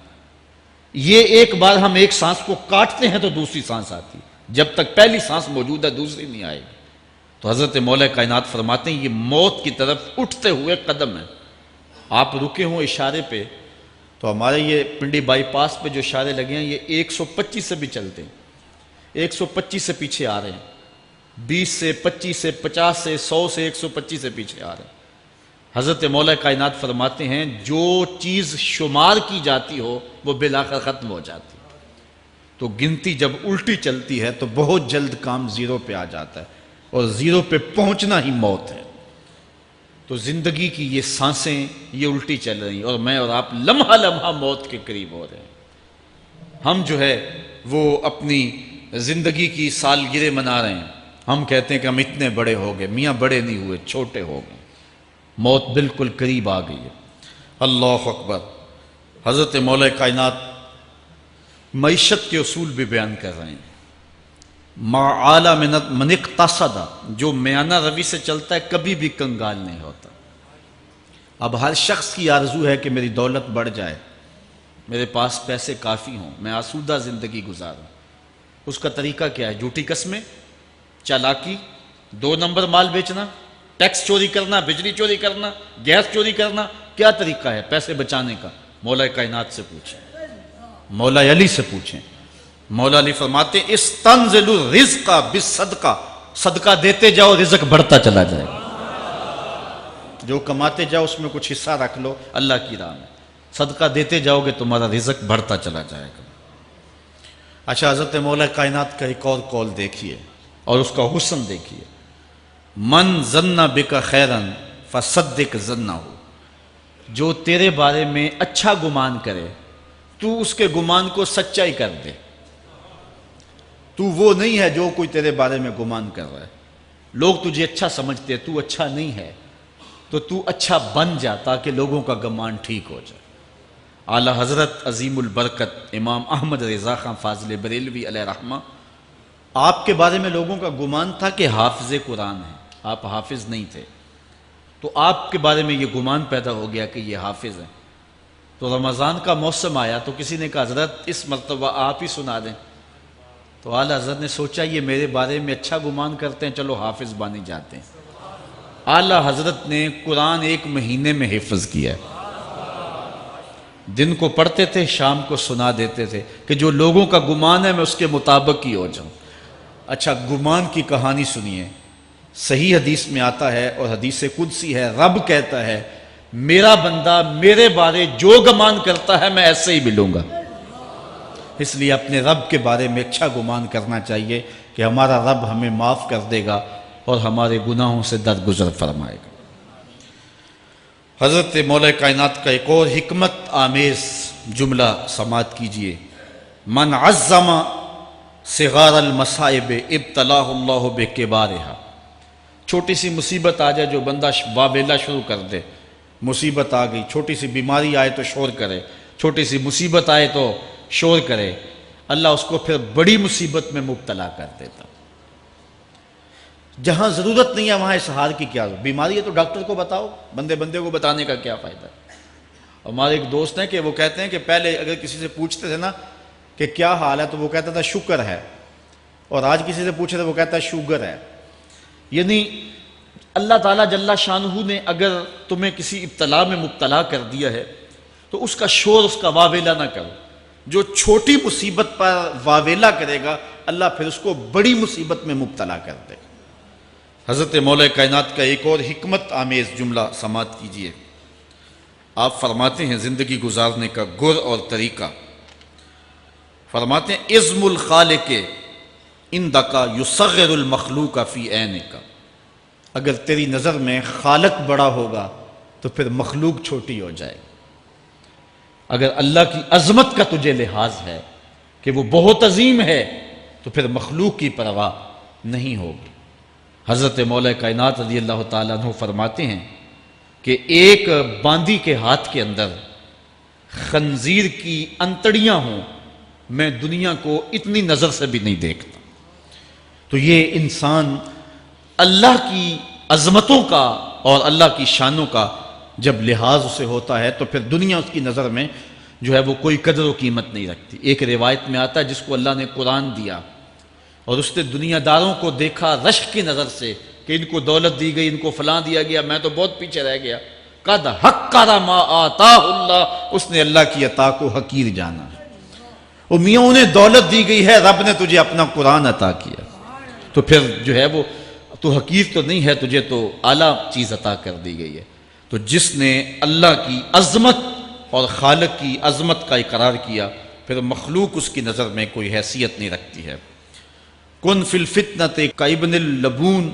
یہ ایک بار ہم ایک سانس کو کاٹتے ہیں تو دوسری سانس آتی ہے، جب تک پہلی سانس موجود ہے دوسری نہیں آئے گی۔ تو حضرت مولا کائنات فرماتے ہیں یہ موت کی طرف اٹھتے ہوئے قدم ہے۔ آپ رکے ہوں اشارے پہ تو ہمارے یہ پنڈی بائی پاس پہ جو اشارے لگے ہیں یہ 125 سے بھی چلتے ہیں، 125 سے پیچھے آ رہے ہیں، 20 سے 25 سے 50 سے 100 سے 125 سے پیچھے آ رہے ہیں۔ حضرت مولا کائنات فرماتے ہیں جو چیز شمار کی جاتی ہو وہ بالآخر ختم ہو جاتی، تو گنتی جب الٹی چلتی ہے تو بہت جلد کام زیرو پہ آ جاتا ہے، اور زیرو پہ پہنچنا ہی موت ہے۔ تو زندگی کی یہ سانسیں یہ الٹی چل رہی ہیں، اور میں اور آپ لمحہ لمحہ موت کے قریب ہو رہے ہیں۔ ہم جو ہے وہ اپنی زندگی کی سالگرہ منا رہے ہیں، ہم کہتے ہیں کہ ہم اتنے بڑے ہو گئے، میاں بڑے نہیں ہوئے، چھوٹے ہو گئے، موت بالکل قریب آ گئی ہے۔ اللہ اکبر۔ حضرت مولا کائنات معیشت کے اصول بھی بیان کر رہے ہیں، ما اعلی من اقتصد، جو میانہ روی سے چلتا ہے کبھی بھی کنگال نہیں ہوتا۔ اب ہر شخص کی آرزو ہے کہ میری دولت بڑھ جائے، میرے پاس پیسے کافی ہوں، میں آسودہ زندگی گزاروں۔ اس کا طریقہ کیا ہے؟ جھوٹی قسمیں، چالاکی، 2 نمبر مال بیچنا، ٹیکس چوری کرنا، بجلی چوری کرنا، گیس چوری کرنا، کیا طریقہ ہے پیسے بچانے کا؟ مولا کائنات سے پوچھیں، مولا علی سے پوچھیں۔ مولا علی فرماتے استنزل الرزق بالصدقہ، صدقہ دیتے جاؤ رزق بڑھتا چلا جائے گا، جو کماتے جاؤ اس میں کچھ حصہ رکھ لو اللہ کی راہ میں، صدقہ دیتے جاؤ گے تمہارا رزق بڑھتا چلا جائے گا۔ اچھا، حضرت مولا کائنات کا ایک اور قول دیکھیے اور اس کا حسن دیکھیے، من ظن بک خیرا فصدق ظنہ، جو تیرے بارے میں اچھا گمان کرے تو اس کے گمان کو سچائی کر دے۔ تو وہ نہیں ہے جو کوئی تیرے بارے میں گمان کر رہا ہے، لوگ تجھے اچھا سمجھتے ہیں، تو اچھا نہیں ہے، تو اچھا بن جا تاکہ لوگوں کا گمان ٹھیک ہو جائے۔ اعلیٰ حضرت عظیم البرکت امام احمد رضا خان فاضل بریلوی علیہ رحمہ، آپ کے بارے میں لوگوں کا گمان تھا کہ حافظ قرآن ہیں، آپ حافظ نہیں تھے، تو آپ کے بارے میں یہ گمان پیدا ہو گیا کہ یہ حافظ ہیں۔ تو رمضان کا موسم آیا تو کسی نے کہا حضرت اس مرتبہ آپ ہی سنا دیں، تو اعلیٰ حضرت نے سوچا یہ میرے بارے میں اچھا گمان کرتے ہیں، چلو حافظ بانی جاتے ہیں۔ اعلیٰ حضرت نے قرآن 1 مہینے میں حفظ کیا ہے، دن کو پڑھتے تھے، شام کو سنا دیتے تھے کہ جو لوگوں کا گمان ہے میں اس کے مطابق ہی ہو جاؤں۔ اچھا، گمان کی کہانی سنیے، صحیح حدیث میں آتا ہے اور حدیث قدسی ہے، رب کہتا ہے میرا بندہ میرے بارے جو گمان کرتا ہے میں ایسے ہی ملوں گا۔ اس لیے اپنے رب کے بارے میں اچھا گمان کرنا چاہیے کہ ہمارا رب ہمیں معاف کر دے گا اور ہمارے گناہوں سے درگزر فرمائے گا۔ حضرت مولا کائنات کا ایک اور حکمت آمیز جملہ سماعت کیجئے، من عظم صغار المصائب ابتلاہ اللہ بکبارہا، چھوٹی سی مصیبت آ جائے جو بندہ واویلا شروع کر دے، مصیبت آ گئی، چھوٹی سی بیماری آئے تو شور کرے، چھوٹی سی مصیبت آئے تو شور کرے، اللہ اس کو پھر بڑی مصیبت میں مبتلا کر دیتا۔ جہاں ضرورت نہیں ہے وہاں اظہار کی کیا ضرورت؟ بیماری ہے تو ڈاکٹر کو بتاؤ، بندے کو بتانے کا کیا فائدہ ہے؟ ہمارے ایک دوست ہیں کہ وہ کہتے ہیں کہ پہلے اگر کسی سے پوچھتے تھے نا کہ کیا حال ہے تو وہ کہتا تھا شکر ہے، اور آج کسی سے پوچھے تو وہ کہتا ہے شوگر ہے۔ یعنی اللہ تعالیٰ جل شانہ نے اگر تمہیں کسی ابتلا میں مبتلا کر دیا ہے تو اس کا شور، اس کا واویلا نہ کرو۔ جو چھوٹی مصیبت پر واویلا کرے گا اللہ پھر اس کو بڑی مصیبت میں مبتلا کر دے گا۔ حضرت مولا کائنات کا ایک اور حکمت آمیز جملہ سماعت کیجیے۔ آپ فرماتے ہیں زندگی گزارنے کا گر اور طریقہ، فرماتے ہیں عزم الخالق عندک یصغر المخلوق فی عینک۔ اگر تیری نظر میں خالق بڑا ہوگا تو پھر مخلوق چھوٹی ہو جائے گی۔ اگر اللہ کی عظمت کا تجھے لحاظ ہے کہ وہ بہت عظیم ہے تو پھر مخلوق کی پرواہ نہیں ہوگی۔ حضرت مولا کائنات رضی اللہ تعالیٰ عنہ فرماتے ہیں کہ ایک باندی کے ہاتھ کے اندر خنزیر کی انتڑیاں ہوں، میں دنیا کو اتنی نظر سے بھی نہیں دیکھتا۔ تو یہ انسان اللہ کی عظمتوں کا اور اللہ کی شانوں کا جب لحاظ اسے ہوتا ہے تو پھر دنیا اس کی نظر میں جو ہے وہ کوئی قدر و قیمت نہیں رکھتی۔ ایک روایت میں آتا ہے جس کو اللہ نے قرآن دیا اور اس نے دنیا داروں کو دیکھا رشک کی نظر سے کہ ان کو دولت دی گئی، ان کو فلاں دیا گیا، میں تو بہت پیچھے رہ گیا۔ قد حقر ما آتاہ اللہ، اس نے اللہ کی عطا کو حقیر جانا۔ وہ میاں انہیں دولت دی گئی ہے، رب نے تجھے اپنا قرآن عطا کیا، تو پھر جو ہے وہ تو حقیر تو نہیں ہے، تجھے تو اعلیٰ چیز عطا کر دی گئی ہے۔ تو جس نے اللہ کی عظمت اور خالق کی عظمت کا اقرار کیا پھر مخلوق اس کی نظر میں کوئی حیثیت نہیں رکھتی ہے۔ کن فی الفتنۃ کابن اللبون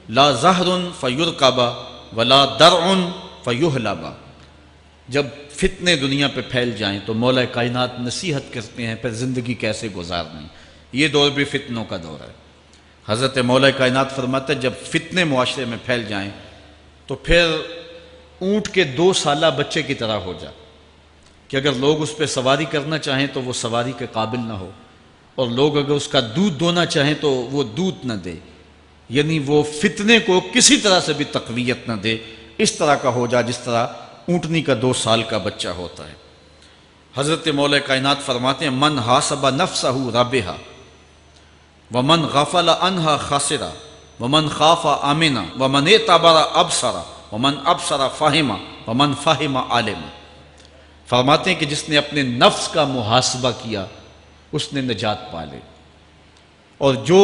لا زہر فیرکب ولا درع فیحلب۔ جب فتنے دنیا پہ پھیل جائیں تو مولا کائنات نصیحت کرتے ہیں پھر زندگی کیسے گزارنی۔ یہ دور بھی فتنوں کا دور ہے۔ حضرت مولا کائنات فرماتے ہیں جب فتنے معاشرے میں پھیل جائیں تو پھر اونٹ کے 2 سالہ بچے کی طرح ہو جا کہ اگر لوگ اس پہ سواری کرنا چاہیں تو وہ سواری کے قابل نہ ہو، اور لوگ اگر اس کا دودھ دونا چاہیں تو وہ دودھ نہ دے، یعنی وہ فتنے کو کسی طرح سے بھی تقویت نہ دے، اس طرح کا ہو جا جس طرح اونٹنی کا 2 سال کا بچہ ہوتا ہے۔ حضرت مولا کائنات فرماتے ہیں من حاسب نفسہ ربحا ومن غفل عنہا خاسرا ومن خاف آمنا ومن اعتبر ابصر ومن ابصر فہم ومن فہم عالم۔ فرماتے ہیں کہ جس نے اپنے نفس کا محاسبہ کیا اس نے نجات پا لی، اور جو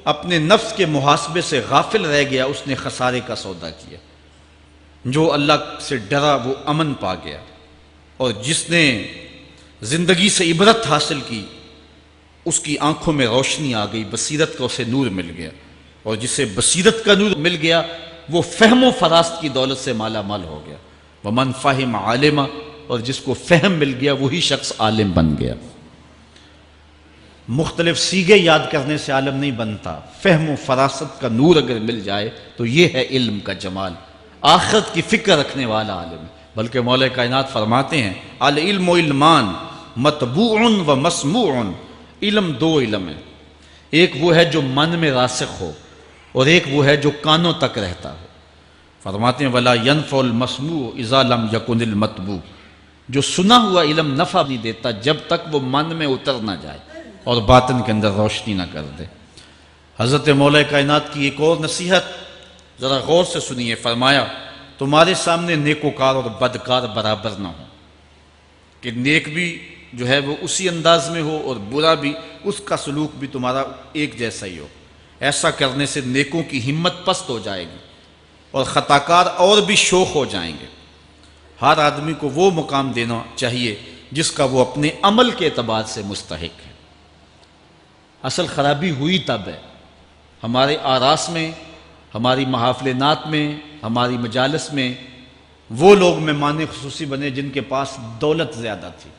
اپنے نفس کے محاسبے سے غافل رہ گیا اس نے خسارے کا سودا کیا۔ جو اللہ سے ڈرا وہ امن پا گیا، اور جس نے زندگی سے عبرت حاصل کی اس کی آنکھوں میں روشنی آ گئی، بصیرت کا اسے نور مل گیا، اور جسے بصیرت کا نور مل گیا وہ فہم و فراست کی دولت سے مالا مال ہو گیا۔ ومن فہم عالما، اور جس کو فہم مل گیا وہی شخص عالم بن گیا۔ مختلف سیغے یاد کرنے سے عالم نہیں بنتا، فہم و فراست کا نور اگر مل جائے تو یہ ہے علم کا جمال، آخرت کی فکر رکھنے والا عالم۔ بلکہ مولا کائنات فرماتے ہیں العلم علمان مطبوع و مسموع۔ علم 2 علم ہیں، ایک وہ ہے جو من میں راسخ ہو اور ایک وہ ہے جو کانوں تک رہتا ہو۔ فرماتے ہیں ولا ينفع المسموع اذا لم يكن المتبوع۔ جو سنا ہوا علم نفع نہیں دیتا جب تک وہ من میں اتر نہ جائے اور باطن کے اندر روشنی نہ کر دے۔ حضرت مولا کائنات کی ایک اور نصیحت ذرا غور سے سنیے۔ فرمایا تمہارے سامنے نیکوکار اور بدکار برابر نہ ہو، کہ نیک بھی جو ہے وہ اسی انداز میں ہو اور برا بھی، اس کا سلوک بھی تمہارا ایک جیسا ہی ہو۔ ایسا کرنے سے نیکوں کی ہمت پست ہو جائے گی اور خطاکار اور بھی شوخ ہو جائیں گے۔ ہر آدمی کو وہ مقام دینا چاہیے جس کا وہ اپنے عمل کے اعتبار سے مستحق ہے۔ اصل خرابی ہوئی تب ہے ہمارے آراس میں، ہماری محافل نعت میں، ہماری مجالس میں وہ لوگ مہمان خصوصی بنے جن کے پاس دولت زیادہ تھی،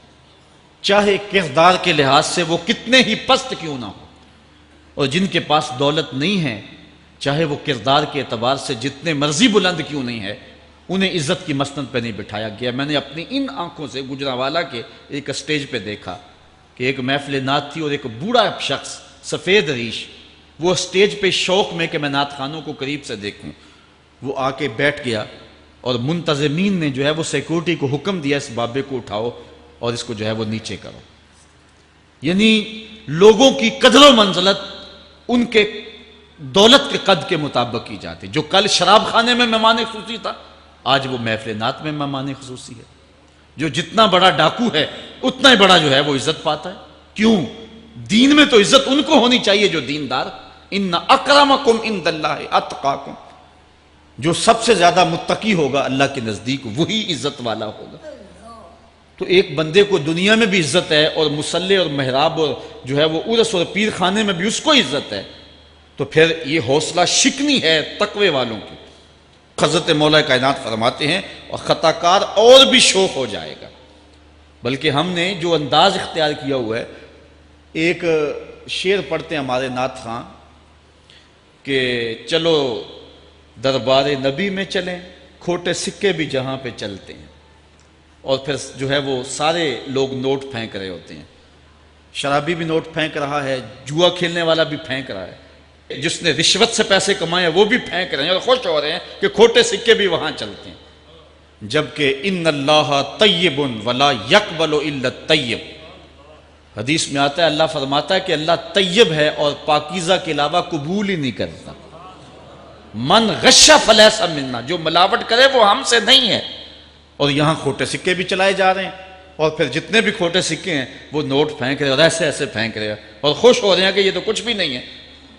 چاہے کردار کے لحاظ سے وہ کتنے ہی پست کیوں نہ ہو، اور جن کے پاس دولت نہیں ہے چاہے وہ کردار کے اعتبار سے جتنے مرضی بلند کیوں نہیں ہے، انہیں عزت کی مسند پہ نہیں بٹھایا گیا۔ میں نے اپنی ان آنکھوں سے گجرانوالہ کے ایک اسٹیج پہ دیکھا کہ ایک محفل نعت تھی اور ایک بوڑھا شخص سفید ریش، وہ اسٹیج پہ شوق میں کہ میں نعت خانوں کو قریب سے دیکھوں، وہ آ کے بیٹھ گیا، اور منتظمین نے جو ہے وہ سیکورٹی کو حکم دیا اس بابے کو اٹھاؤ اور اس کو جو ہے وہ نیچے کرو۔ یعنی لوگوں کی قدر و منزلت ان کے دولت کے قد کے مطابق کی جاتی۔ جو کل شراب خانے میں مہمان خصوصی تھا آج وہ محفل نعت میں مہمان خصوصی ہے۔ جو جتنا بڑا ڈاکو ہے اتنا ہی بڑا جو ہے وہ عزت پاتا ہے. کیوں؟ دین میں تو عزت ان کو ہونی چاہیے جو دیندار. ان اکرمکم عند اللہ اتقاکم، جو سب سے زیادہ متقی ہوگا اللہ کے نزدیک وہی عزت والا ہوگا. تو ایک بندے کو دنیا میں بھی عزت ہے اور مصلی اور محراب اور جو ہے وہ عرس اور پیر خانے میں بھی اس کو عزت ہے، تو پھر یہ حوصلہ شکنی ہے تقوی والوں کی. حضرت مولا کائنات فرماتے ہیں اور خطا کار اور بھی شوق ہو جائے گا. بلکہ ہم نے جو انداز اختیار کیا ہوا ہے، ایک شعر پڑھتے ہیں ہمارے نعت خواں کہ چلو دربار نبی میں چلیں، کھوٹے سکے بھی جہاں پہ چلتے ہیں. اور پھر جو ہے وہ سارے لوگ نوٹ پھینک رہے ہوتے ہیں. شرابی بھی نوٹ پھینک رہا ہے، جوا کھیلنے والا بھی پھینک رہا ہے، جس نے رشوت سے پیسے کمائے وہ بھی پھینک رہے ہیں اور خوش ہو رہے ہیں کہ کھوٹے سکے بھی وہاں چلتے ہیں. جبکہ ان اللہ طیب ولا یقبل الا الطیب، حدیث میں آتا ہے اللہ فرماتا ہے کہ اللہ طیب ہے اور پاکیزہ کے علاوہ قبول ہی نہیں کرتا. من غش فلیس منا، جو ملاوٹ کرے وہ ہم سے نہیں ہے. اور یہاں کھوٹے سکے بھی چلائے جا رہے ہیں، اور پھر جتنے بھی کھوٹے سکے ہیں وہ نوٹ پھینک رہے اور ایسے ایسے پھینک رہے اور خوش ہو رہے ہیں کہ یہ تو کچھ بھی نہیں ہے.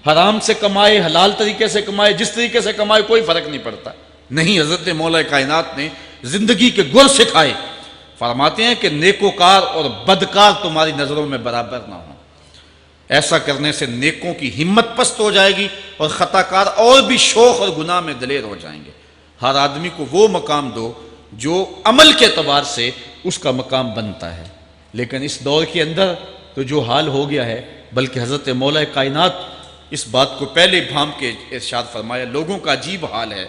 حرام سے کمائے، حلال طریقے سے کمائے، جس طریقے سے کمائے کوئی فرق نہیں پڑتا. نہیں، حضرت مولا کائنات نے زندگی کے گر سکھائے. فرماتے ہیں کہ نیکوکار اور بدکار تمہاری نظروں میں برابر نہ ہوں. ایسا کرنے سے نیکوں کی ہمت پست ہو جائے گی اور خطا کار اور بھی شوق اور گناہ میں دلیر ہو جائیں گے. ہر آدمی کو وہ مقام دو جو عمل کے اعتبار سے اس کا مقام بنتا ہے. لیکن اس دور کے اندر تو جو حال ہو گیا ہے، بلکہ حضرت مولا کائنات اس بات کو پہلے بھام کے ارشاد فرمایا، لوگوں کا عجیب حال ہے،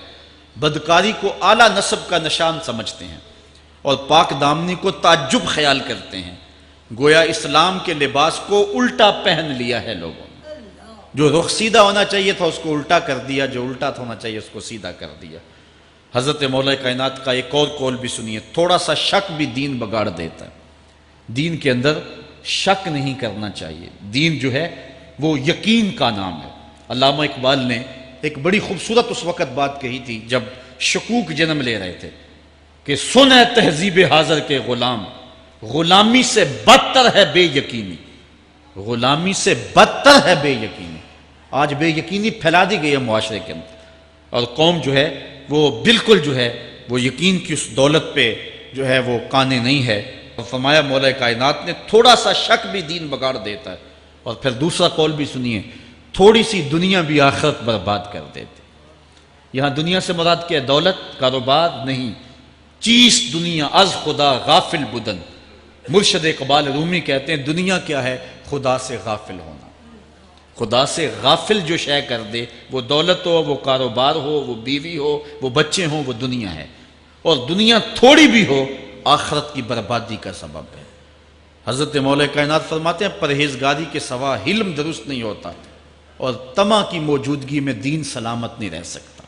بدکاری کو اعلیٰ نسب کا نشان سمجھتے ہیں اور پاک دامنی کو تعجب خیال کرتے ہیں. گویا اسلام کے لباس کو الٹا پہن لیا ہے لوگوں نے. جو رخ سیدھا ہونا چاہیے تھا اس کو الٹا کر دیا، جو الٹا ہونا چاہیے اس کو سیدھا کر دیا. حضرت مولا کائنات کا ایک اور قول بھی سنیے، تھوڑا سا شک بھی دین بگاڑ دیتا ہے. دین کے اندر شک نہیں کرنا چاہیے. دین جو ہے وہ یقین کا نام ہے. علامہ اقبال نے ایک بڑی خوبصورت اس وقت بات کہی تھی جب شکوک جنم لے رہے تھے کہ سن ہے تہذیب حاضر کے غلام، غلامی سے بدتر ہے بے یقینی. غلامی سے بدتر ہے بے یقینی. آج بے یقینی پھیلا دی گئی ہے معاشرے کے اندر، اور قوم جو ہے وہ بالکل جو ہے وہ یقین کی اس دولت پہ جو ہے وہ قانے نہیں ہے. اور فرمایا مولا کائنات نے تھوڑا سا شک بھی دین بگاڑ دیتا ہے. اور پھر دوسرا قول بھی سنیے، تھوڑی سی دنیا بھی آخرت برباد کر دیتے. یہاں دنیا سے مراد کیا ہے؟ دولت، کاروبار نہیں. چیز دنیا از خدا غافل بدن. مرشد اقبال رومی کہتے ہیں دنیا کیا ہے؟ خدا سے غافل ہونا. خدا سے غافل جو شے کر دے، وہ دولت ہو، وہ کاروبار ہو، وہ بیوی ہو، وہ بچے ہوں، وہ دنیا ہے. اور دنیا تھوڑی بھی ہو آخرت کی بربادی کا سبب ہے. حضرت مولا کائنات فرماتے ہیں پرہیزگاری کے سوا حلم درست نہیں ہوتا اور طمع کی موجودگی میں دین سلامت نہیں رہ سکتا.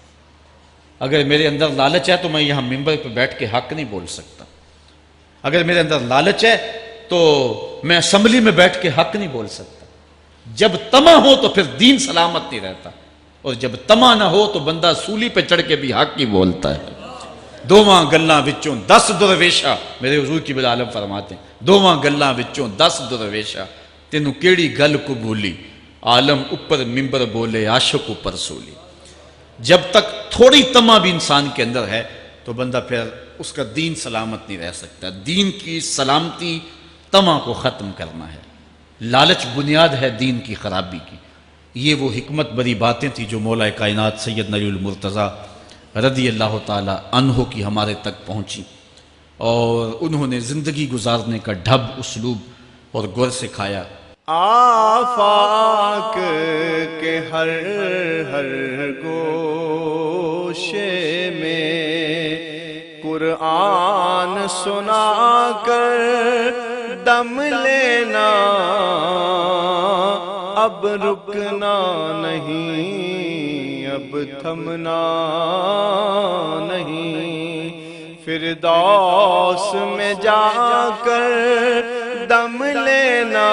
اگر میرے اندر لالچ ہے تو میں یہاں ممبر پہ بیٹھ کے حق نہیں بول سکتا. اگر میرے اندر لالچ ہے تو میں اسمبلی میں بیٹھ کے حق نہیں بول سکتا. جب طمع ہو تو پھر دین سلامت نہیں رہتا، اور جب طمع نہ ہو تو بندہ سولی پہ چڑھ کے بھی حق ہی بولتا ہے. دوواں گلاں وچوں 10 درویشا، میرے حضور کی بل عالم فرماتے ہیں دوواں گلاں وچوں 10 درویشا، تینوں کیڑی گل کو بھولی، عالم اوپر ممبر بولے عاشق اوپر سولی. جب تک تھوڑی طمع بھی انسان کے اندر ہے تو بندہ پھر اس کا دین سلامت نہیں رہ سکتا. دین کی سلامتی طمع کو ختم کرنا ہے. لالچ بنیاد ہے دین کی خرابی کی. یہ وہ حکمت بری باتیں تھیں جو مولا کائنات سید علی المرتضیٰ رضی اللہ تعالی عنہ کی ہمارے تک پہنچی، اور انہوں نے زندگی گزارنے کا ڈھب، اسلوب اور گر سکھایا. آفاق کے ہر گوشے میں قرآن سنا کر دم لینا، اب رکنا نہیں، اب تھمنا نہیں، فردوس میں جا کر دم لینا.